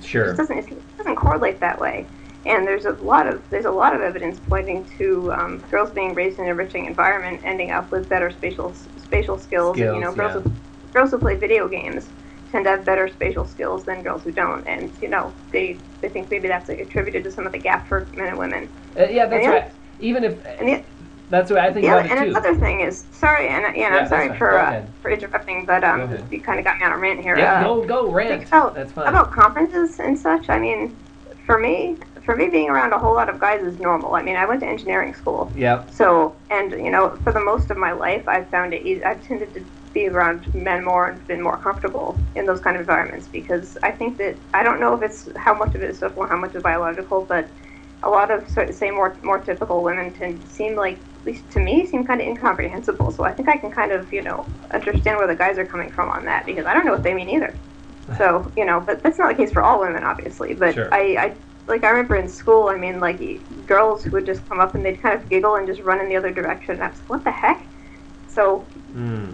Sure. It doesn't correlate that way. And there's a lot of evidence pointing to girls being raised in an enriching environment ending up with better spatial skills, and Skills, yeah. girls who play video games tend to have better spatial skills than girls who don't, and they think maybe that's like attributed to some of the gap for men and women. Yeah, And that's right. Even if and the, that's what I think the about other, it and too. another thing is, sorry, and Yeah, I'm that's sorry fine. Go ahead. for interrupting, but Go ahead. you kind of got me on a rant here. Yeah, go Think rant. That's fine. about conferences and such. I mean, for me, being around a whole lot of guys is normal. I mean, I went to engineering school, Yeah. so and for the most of my life, I've found it easy. I've tended to be around men more and been more comfortable in those kind of environments because I think that I don't know if it's how much of it is social, how much is biological, but a lot of say more typical women tend to seem like, at least to me, seem kind of incomprehensible. So I think I can kind of understand where the guys are coming from on that because I don't know what they mean either. So but that's not the case for all women, obviously. But Sure. I remember in school, I mean, like girls would just come up and they'd kind of giggle and just run in the other direction. And I was like, what the heck? So Mm.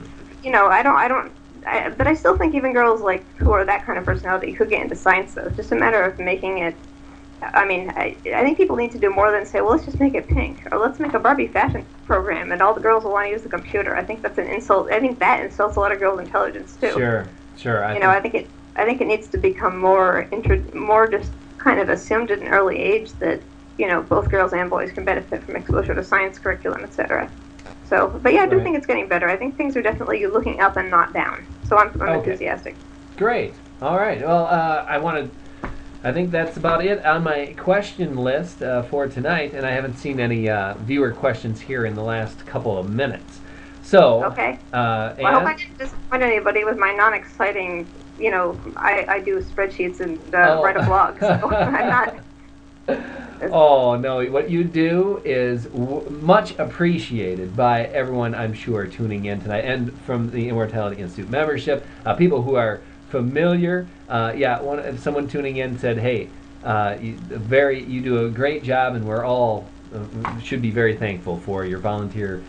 but I still think even girls like who are that kind of personality could get into science though. It's just a matter of making it. I mean, I think people need to do more than say, well, let's just make it pink, or let's make a Barbie fashion program, and all the girls will want to use the computer. I think that's an insult. I think that insults a lot of girls' intelligence too. Sure. Sure. I think it needs to become more just kind of assumed at an early age that both girls and boys can benefit from exposure to science curriculum, etc. So, but yeah, I do Right. think it's getting better. I think things are definitely looking up and not down. So I'm Okay. enthusiastic. Great. All right. Well, I think that's about it on my question list for tonight, and I haven't seen any viewer questions here in the last couple of minutes. So, Okay. Well, I hope and I didn't disappoint anybody with my non-exciting. I do spreadsheets and oh, write a blog, so I'm not. oh no, what you do is much appreciated by everyone, I'm sure, tuning in tonight, and from the Immortality Institute membership, people who are familiar. Yeah, someone tuning in said, "Hey, you do a great job, and we're all should be very thankful for your volunteer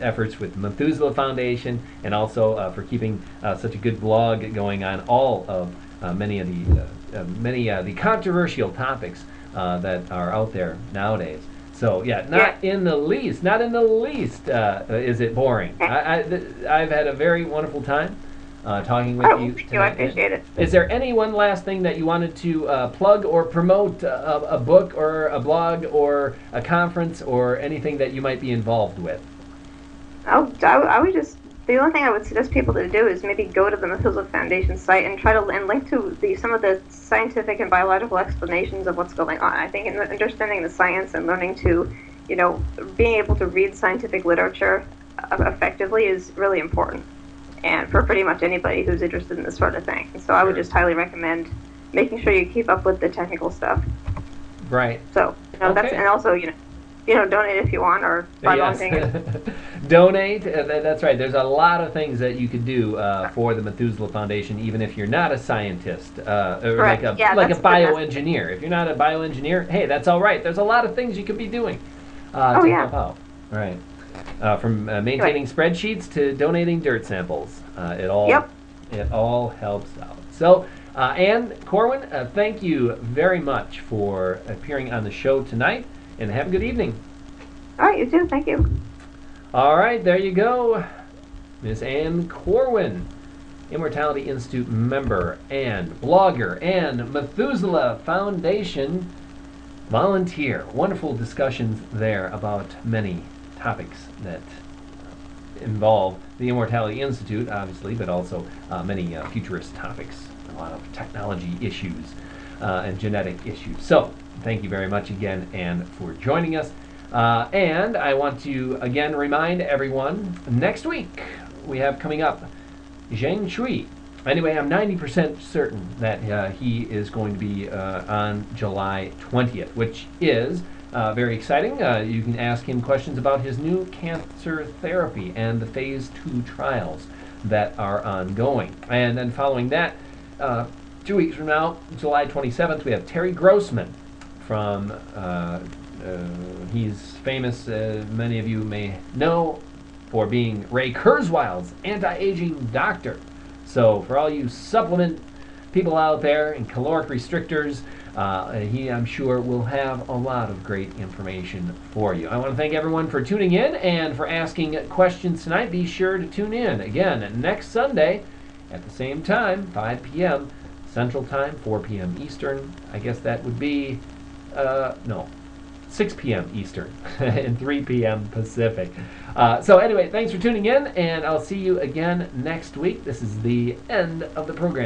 efforts with Methuselah Foundation, and also for keeping such a good blog going on all of many of the controversial topics that are out there nowadays." So yeah, not in the least is it boring. I've had a very wonderful time talking with you Thank you. I tonight. appreciate it. Is there any one last thing that you wanted to plug or promote a book or a blog or a conference or anything that you might be involved with? I would just the only thing I would suggest people to do is maybe go to the Methuselah Foundation site and try to and link to some of the scientific and biological explanations of what's going on. I think in understanding the science and learning to, being able to read scientific literature effectively is really important, and for pretty much anybody who's interested in this sort of thing. So I would Sure. just highly recommend making sure you keep up with the technical stuff. Right. So that's Okay. and also donate if you want or buy Yes. volunteering. Donate. That's right. There's a lot of things that you could do for the Methuselah Foundation, even if you're not a scientist or Correct. Yeah, like a that's the bioengineer. If you're not a bioengineer, hey, that's all right. There's a lot of things you could be doing to yeah. help out. Right. From maintaining spreadsheets to donating dirt samples, Yep. it all helps out. So, Ann Corwin, thank you very much for appearing on the show tonight, and have a good evening. All right, you too. Thank you. All right, there you go, Miss Ann Corwin, Immortality Institute member and blogger and Methuselah Foundation volunteer. Wonderful discussions there about many topics that involve the Immortality Institute, obviously, but also many futurist topics, a lot of technology issues and genetic issues. So, thank you very much again, Anne, for joining us. And I want to again remind everyone, next week we have coming up Zheng Shui. Anyway, I'm 90% certain that he is going to be on July 20th, which is very exciting. You can ask him questions about his new cancer therapy and the phase 2 trials that are ongoing. And then following that, 2 weeks from now, July 27th, we have Terry Grossman from, he's famous, many of you may know, for being Ray Kurzweil's anti-aging doctor. So for all you supplement people out there and caloric restrictors. He, I'm sure, will have a lot of great information for you. I want to thank everyone for tuning in and for asking questions tonight. Be sure to tune in again next Sunday at the same time, 5 p.m. Central Time, 4 p.m. Eastern. I guess that would be, 6 p.m. Eastern and 3 p.m. Pacific. So anyway, thanks for tuning in, and I'll see you again next week. This is the end of the program.